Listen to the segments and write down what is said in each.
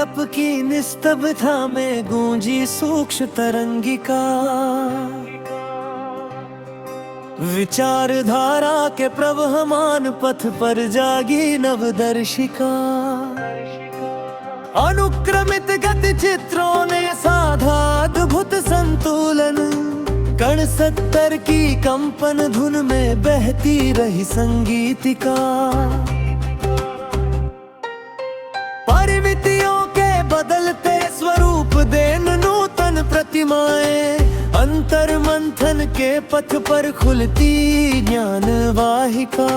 मंडप की निस्तब्धता में गूंजी सूक्ष्म तरंगिका। विचारधारा के प्रवहमान पथ पर जागी नवदर्शिका। अनुक्रमित गति चित्रों ने साधा अद्भुत संतुलन। कण सत्तर की कंपन धुन में बहती रही संगीतिका। परिमितियों के बदलते स्वरूप देन नूतन प्रतिमाएं। अंतर मंथन के पथ पर खुलती ज्ञान वाहिका।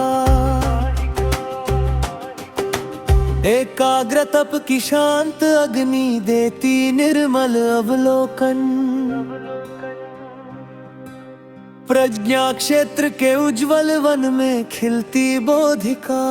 एकाग्र तप की शांत अग्नि देती निर्मल अवलोकन। प्रज्ञा क्षेत्र के उज्जवल वन में खिलती बोधिका।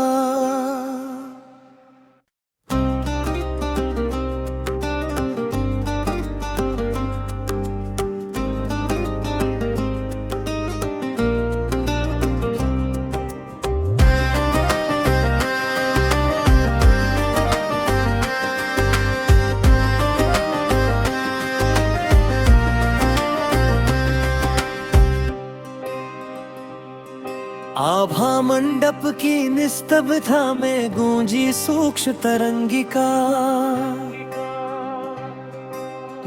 आभा मंडप की निस्तब्धता में गूंजी सूक्ष्म तरंगिका।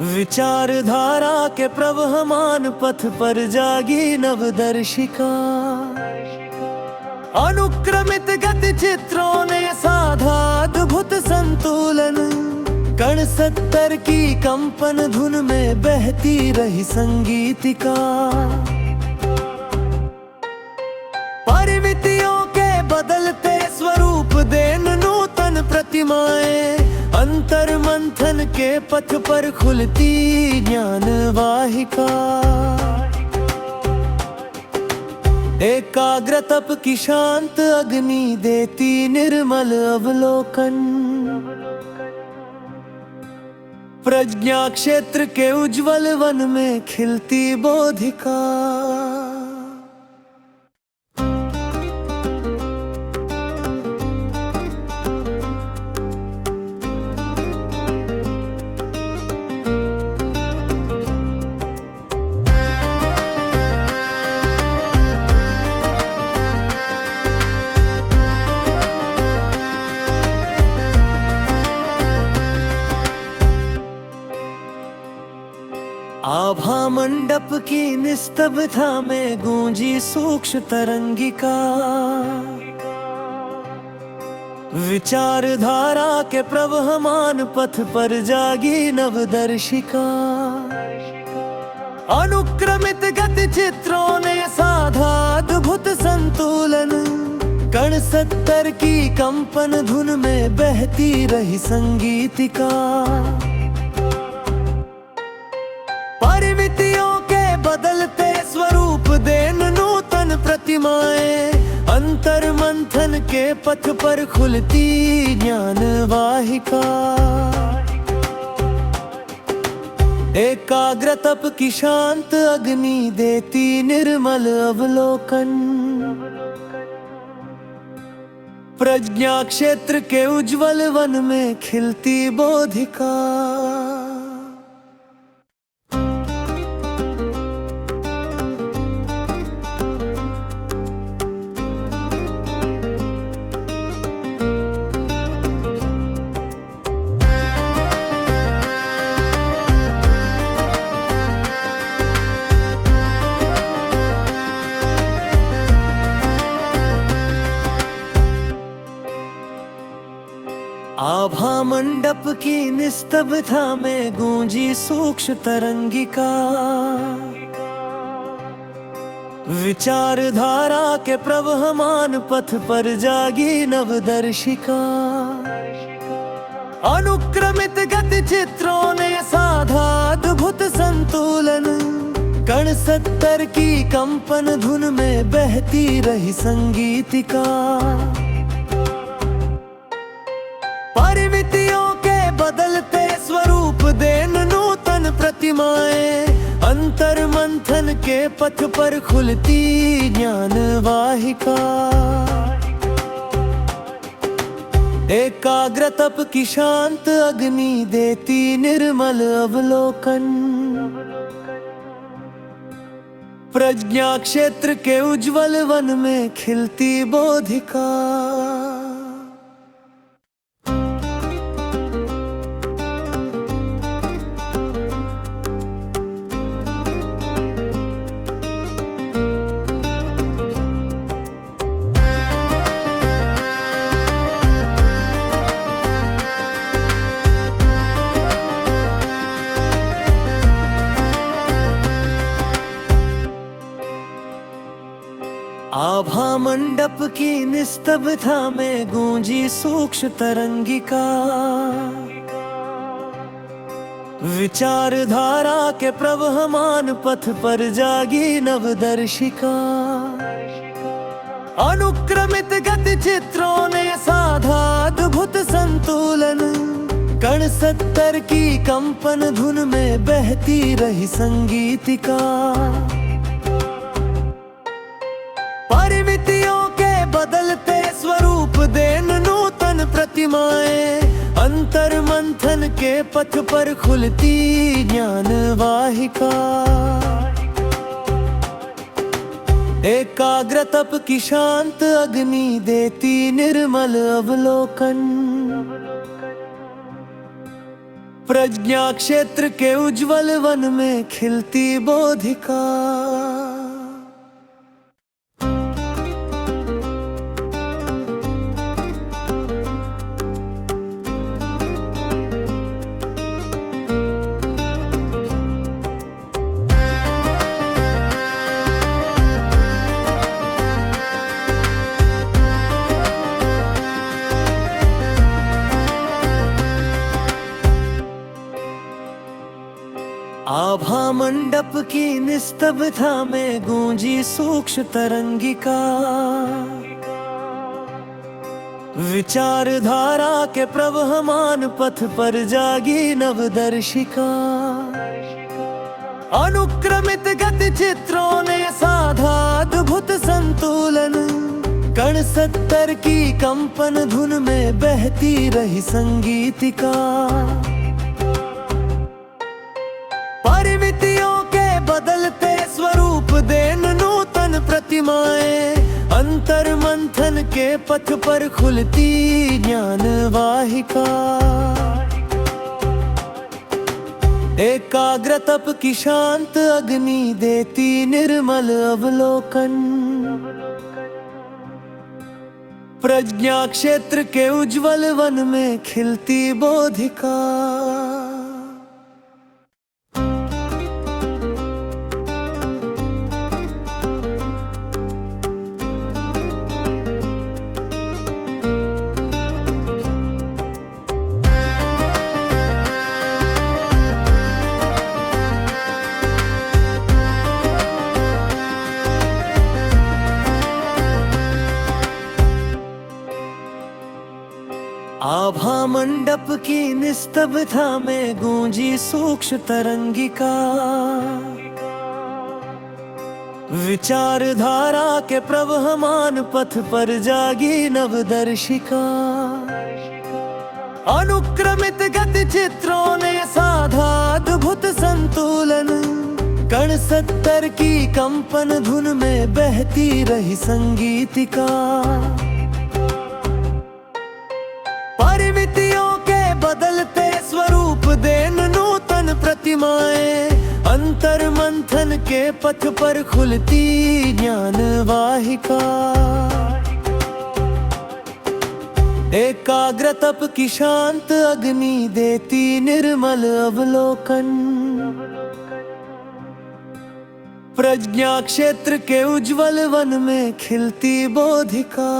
विचारधारा के प्रवहमान पथ पर जागी नवदर्शिका। अनुक्रमित गति चित्रों ने साधा अद्भुत संतुलन। कण सत्तर की कंपन धुन में बहती रही संगीतिका। परिमितियों के बदलते स्वरूप देन नूतन प्रतिमाएं। अंतर मंथन के पथ पर खुलती ज्ञान वाहिका। एकाग्र तप की शांत अग्नि देती निर्मल अवलोकन। प्रज्ञा क्षेत्र के उज्जवल वन में खिलती बोधिका। आभा मंडप की निस्तब्धता में गूंजी सूक्ष्म तरंगिका। विचारधारा के प्रवहमान पथ पर जागी नवदर्शिका। अनुक्रमित गति चित्रों ने साधा अद्भुत संतुलन। कण सत्तर की कंपन धुन में बहती रही संगीतिका। परिमितियों के बदलते स्वरूप देन नूतन प्रतिमाएं। अंतर मंथन के पथ पर खुलती ज्ञान वाहिका। एकाग्र तप की शांत अग्नि देती निर्मल अवलोकन। प्रज्ञा क्षेत्र के उज्जवल वन में खिलती बोधिका। आभा मंडप की निस्तब्धता में गूंजी सूक्ष्म तरंगिका। विचारधारा के प्रवहमान पथ पर जागी नवदर्शिका। अनुक्रमित गति चित्रों ने साधा अद्भुत संतुलन। कण सत्तर की कंपन धुन में बहती रही संगीतिका। परिमितियों के बदलते स्वरूप देन नूतन प्रतिमाएं। अंतर मंथन के पथ पर खुलती ज्ञान वाहिका। एकाग्र तप की शांत अग्नि देती निर्मल अवलोकन। प्रज्ञा क्षेत्र के उज्जवल वन में खिलती बोधिका। आभा मंडप की निस्तब्धता में गूंजी सूक्ष्म तरंगिका। विचारधारा के प्रवहमान पथ पर जागी नवदर्शिका। अनुक्रमित गति चित्रों ने साधा अद्भुत संतुलन। कण सत्तर की कंपन धुन में बहती रही संगीतिका। परिमितियों के बदलते स्वरूप देन नूतन प्रतिमाएं। अंतर मंथन के पथ पर खुलती ज्ञान वाहिका। एकाग्र तप की शांत अग्नि देती निर्मल अवलोकन। प्रज्ञा क्षेत्र के उज्जवल वन में खिलती बोधिका। आभा मंडप की निस्तब्धता में गूंजी सूक्ष्म तरंगिका। विचारधारा के प्रवहमान पथ पर जागी नवदर्शिका। अनुक्रमित गति चित्रों ने साधा अद्भुत संतुलन। कण सत्तर की कंपन धुन में बहती रही संगीतिका। परिमितियों के बदलते स्वरूप देन नूतन प्रतिमाएं। अंतर मंथन के पथ पर खुलती ज्ञान वाहिका। एकाग्र तप की शांत अग्नि देती निर्मल अवलोकन। प्रज्ञा क्षेत्र के उज्जवल वन में खिलती बोधिका। आभा मंडप की निस्तब्धता में गूंजी सूक्ष्म तरंगिका। विचारधारा के प्रवहमान पथ पर जागी नवदर्शिका। अनुक्रमित गति चित्रों ने साधा अद्भुत संतुलन। कण सत्तर की कंपन धुन में बहती रही संगीतिका। परिमितियों के बदलते स्वरूप देन नूतन प्रतिमाएं। अंतर मंथन के पथ पर खुलती ज्ञान वाहिका। एकाग्र तप की शांत अग्नि देती निर्मल अवलोकन। प्रज्ञा क्षेत्र के उज्जवल वन में खिलती बोधिका।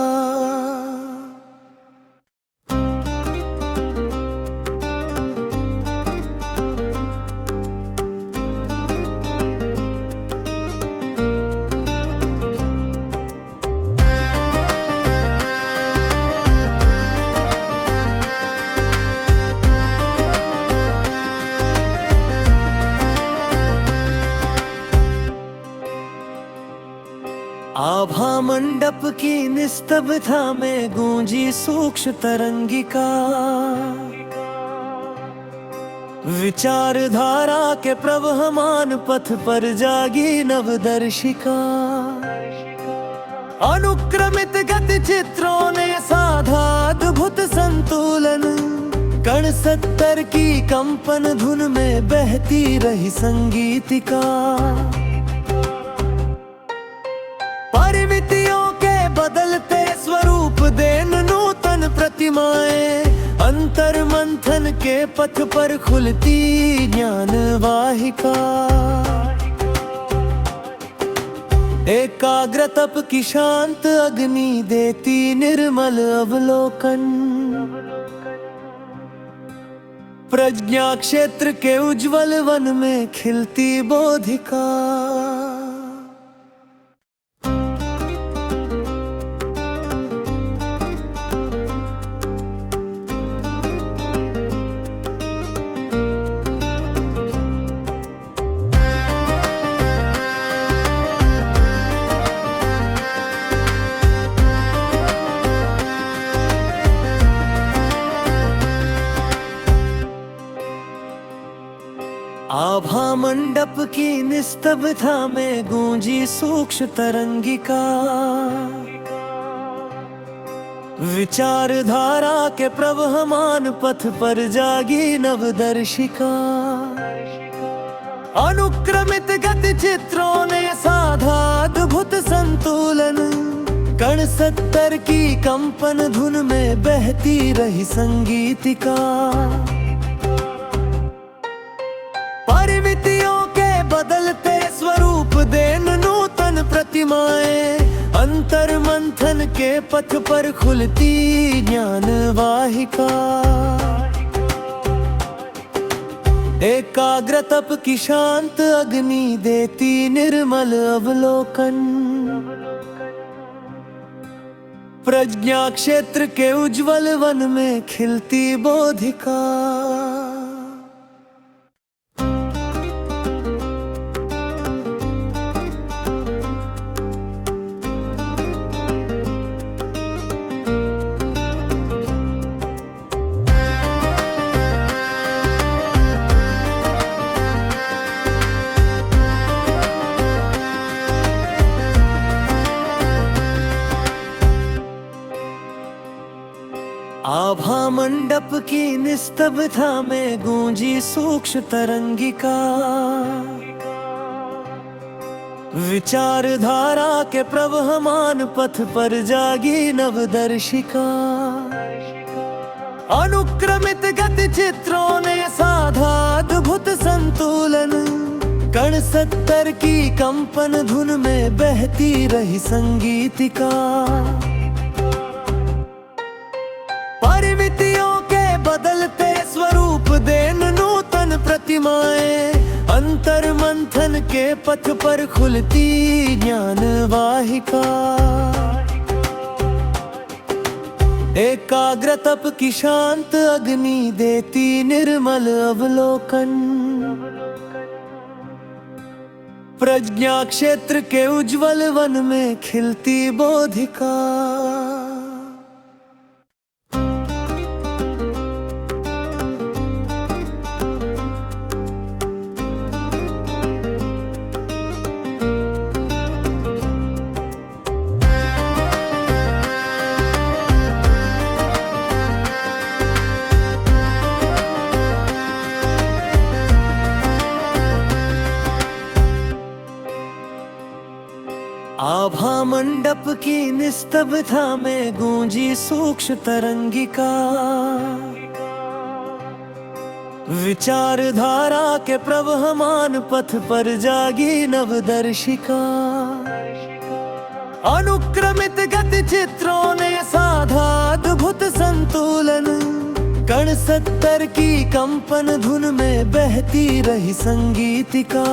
आभा आभा मंडप की निस्तब्धता में गूंजी सूक्ष्म तरंगिका। विचारधारा के प्रवहमान पथ पर जागी नवदर्शिका। अनुक्रमित गति चित्रों ने साधा अद्भुत संतुलन। कण सत्तर की कंपन धुन में बहती रही संगीतिका। परिमितियों के बदलते स्वरूप देन नूतन प्रतिमाएं। अंतर मंथन के पथ पर खुलती ज्ञान वाहिका। एकाग्र तप की शांत अग्नि देती निर्मल अवलोकन। प्रज्ञा क्षेत्र के उज्जवल वन में खिलती बोधिका। आभा मंडप की निस्तब्धता में गूंजी सूक्ष्म तरंगिका। विचारधारा के प्रवहमान पथ पर जागी नवदर्शिका। अनुक्रमित गति चित्रों ने साधा अद्भुत संतुलन। कण सत्तर की कंपन धुन में बहती रही संगीतिका। परिमितियों के बदलते स्वरूप देन नूतन प्रतिमाएं। अंतर मंथन के पथ पर खुलती ज्ञान वाहिका। एकाग्र तप की शांत अग्नि देती निर्मल अवलोकन। प्रज्ञा क्षेत्र के उज्जवल वन में खिलती बोधिका। आभा मंडप की निस्तब्धता में गूंजी सूक्ष्म तरंगिका। विचारधारा के प्रवहमान पथ पर जागी नवदर्शिका। अनुक्रमित गति चित्रों ने साधा अद्भुत संतुलन। कण सत्तर की कंपन धुन में बहती रही संगीतिका। परिमितियों के बदलते स्वरूप देन नूतन प्रतिमाएं। अंतर मंथन के पथ पर खुलती ज्ञान वाहिका। एकाग्र तप की शांत अग्नि देती निर्मल अवलोकन। प्रज्ञा क्षेत्र के उज्जवल वन में खिलती बोधिका। आभा मंडप की निस्तब्धता में गूंजी सूक्ष्म तरंगिका। विचारधारा के प्रवहमान पथ पर जागी नवदर्शिका। अनुक्रमित गति चित्रों ने साधा अद्भुत संतुलन। कण सत्तर की कंपन धुन में बहती रही संगीतिका।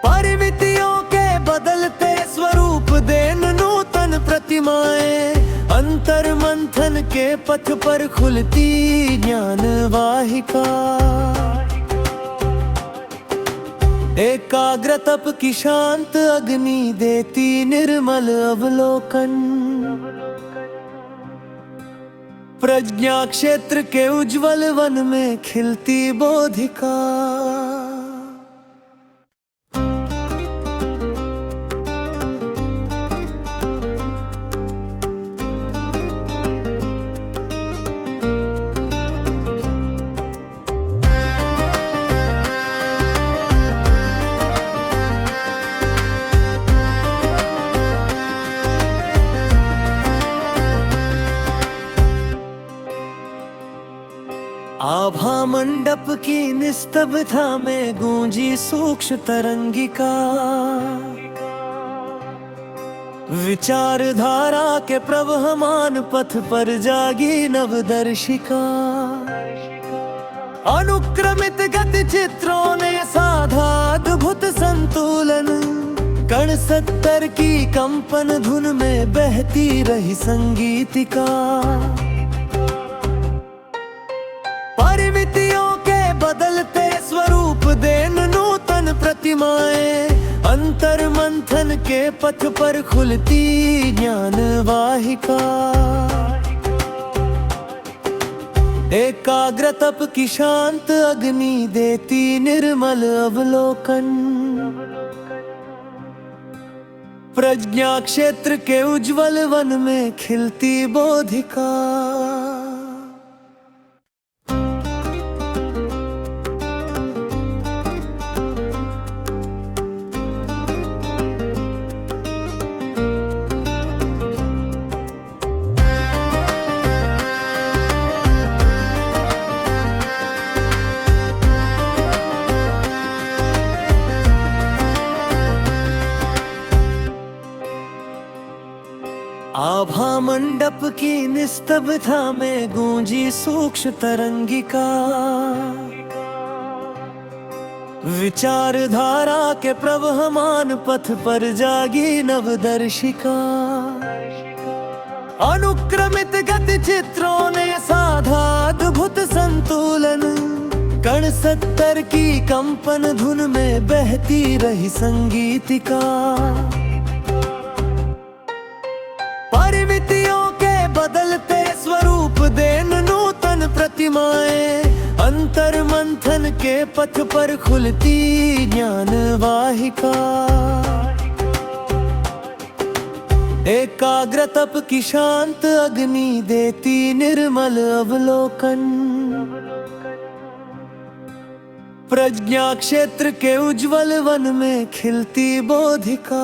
परिमितियों के बदलते स्वरूप देन नूतन प्रतिमाएं। अंतर मंथन के पथ पर खुलती ज्ञान वाहिका। एकाग्र तप की शांत अग्नि देती निर्मल अवलोकन। प्रज्ञा क्षेत्र के उज्जवल वन में खिलती बोधिका। आभा मंडप की निस्तब्धता में गूंजी सूक्ष्म तरंगिका। विचारधारा के प्रवहमान पथ पर जागी नवदर्शिका। अनुक्रमित गति चित्रों ने साधा अद्भुत संतुलन। कण सत्तर की कंपन धुन में बहती रही संगीतिका। परिमितियों के बदलते स्वरूप देन नूतन प्रतिमाएं। अंतर मंथन के पथ पर खुलती ज्ञान वाहिका। एकाग्र तप की शांत अग्नि देती निर्मल अवलोकन। प्रज्ञा क्षेत्र के उज्जवल वन में खिलती बोधिका। आभा मंडप की निस्तब्धता में गूंजी सूक्ष्म तरंगिका। विचारधारा के प्रवहमान पथ पर जागी नवदर्शिका। अनुक्रमित गति चित्रों ने साधा अद्भुत संतुलन। कण सत्तर की कंपन धुन में बहती रही संगीतिका। परिमितियों के बदलते स्वरूप देन नूतन प्रतिमाएं। अंतर मंथन के पथ पर खुलती ज्ञान वाहिका। एकाग्र तप की शांत अग्नि देती निर्मल अवलोकन। प्रज्ञा क्षेत्र के उज्जवल वन में खिलती बोधिका।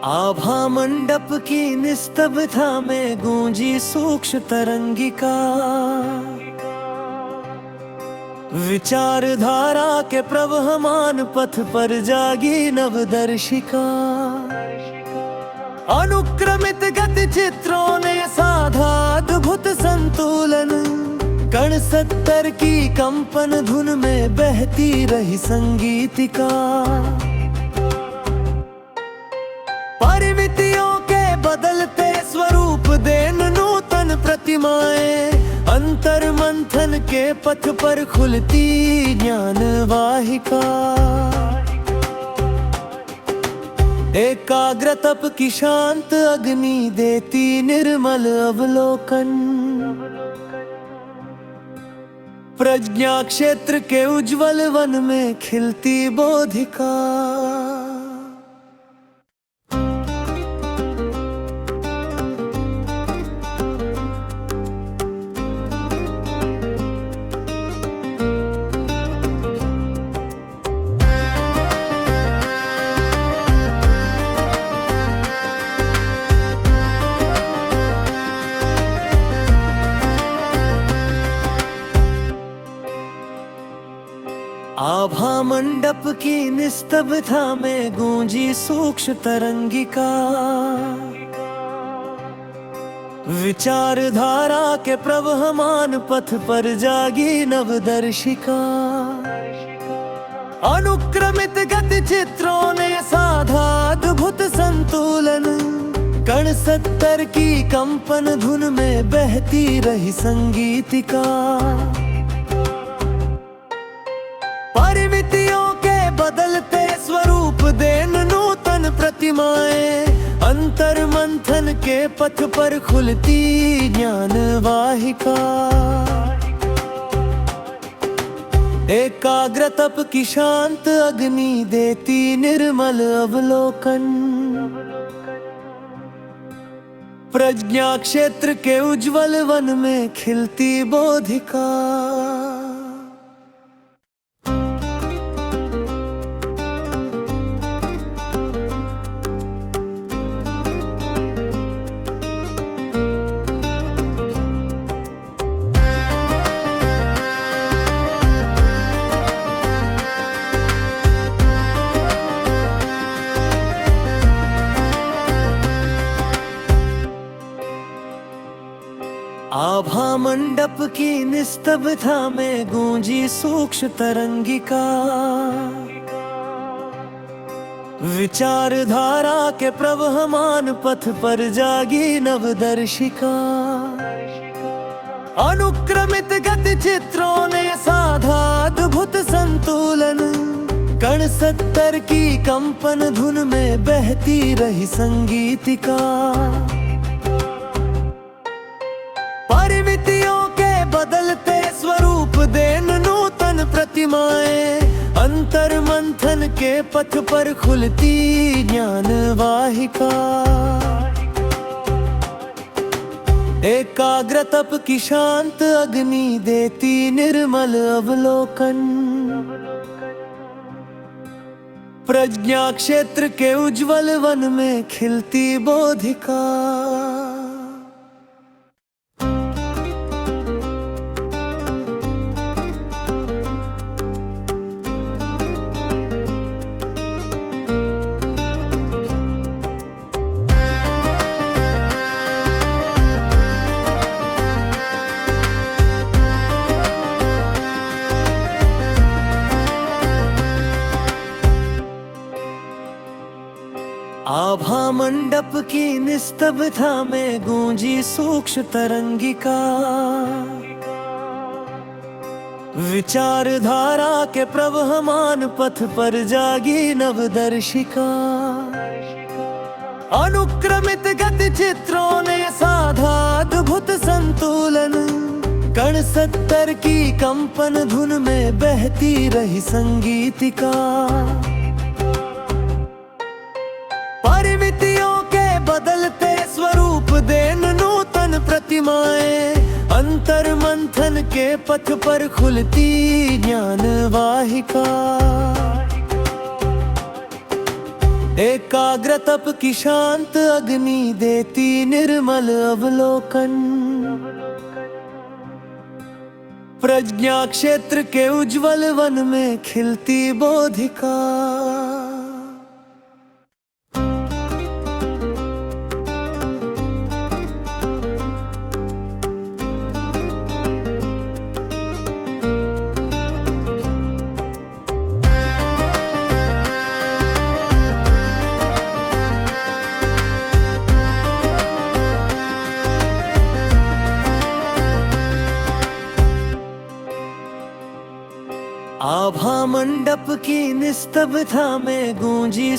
आभा मंडप की निस्तब्धता में गूंजी सूक्ष्म तरंगिका। विचारधारा के प्रवहमान पथ पर जागी नवदर्शिका। अनुक्रमित गति चित्रों ने साधा अद्भुत संतुलन। कण सत्तर की कंपन धुन में बहती रही संगीतिका। परिमितियों के बदलते स्वरूप देन नूतन प्रतिमाएं। अंतर मंथन के पथ पर खुलती ज्ञान वाहिका। एकाग्र तप की शांत अग्नि देती निर्मल अवलोकन। प्रज्ञा क्षेत्र के उज्जवल वन में खिलती बोधिका। आभा मंडप की निस्तब्धता में गूंजी सूक्ष्म तरंगिका। विचारधारा के प्रवहमान पथ पर जागी नवदर्शिका। अनुक्रमित गति चित्रों ने साधा अद्भुत संतुलन। कण सत्तर की कंपन धुन में बहती रही संगीतिका। परिमितियों के बदलते स्वरूप देन नूतन प्रतिमाएं। अंतर मंथन के पथ पर खुलती ज्ञान वाहिका। एकाग्र तप की शांत अग्नि देती निर्मल अवलोकन। प्रज्ञा क्षेत्र के उज्जवल वन में खिलती बोधिका। आभा मंडप की निस्तब्धता में गूंजी सूक्ष्म तरंगिका। विचारधारा के प्रवहमान पथ पर जागी नवदर्शिका। अनुक्रमित गति चित्रों ने साधा अद्भुत संतुलन। कण सत्तर की कंपन धुन में बहती रही संगीतिका। परिमितियों के बदलते स्वरूप देन नूतन प्रतिमाएं। अंतर मंथन के पथ पर खुलती ज्ञान वाहिका। एकाग्र तप की शांत अग्नि देती निर्मल अवलोकन। प्रज्ञा क्षेत्र के उज्जवल वन में खिलती बोधिका। आभा मंडप की निस्तब्धता में गूंजी सूक्ष्म तरंगिका। विचारधारा के प्रवहमान पथ पर जागी नवदर्शिका। अनुक्रमित गति चित्रों ने साधा अद्भुत संतुलन। कण सत्तर की कंपन धुन में बहती रही संगीतिका। परिमितियों के बदलते स्वरूप देन नूतन प्रतिमाएं। अंतर मंथन के पथ पर खुलती ज्ञान वाहिका। एकाग्र तप की शांत अग्नि देती निर्मल अवलोकन। प्रज्ञा क्षेत्र के उज्जवल वन में खिलती बोधिका। आभा मंडप की निस्तब्धता में गूंजी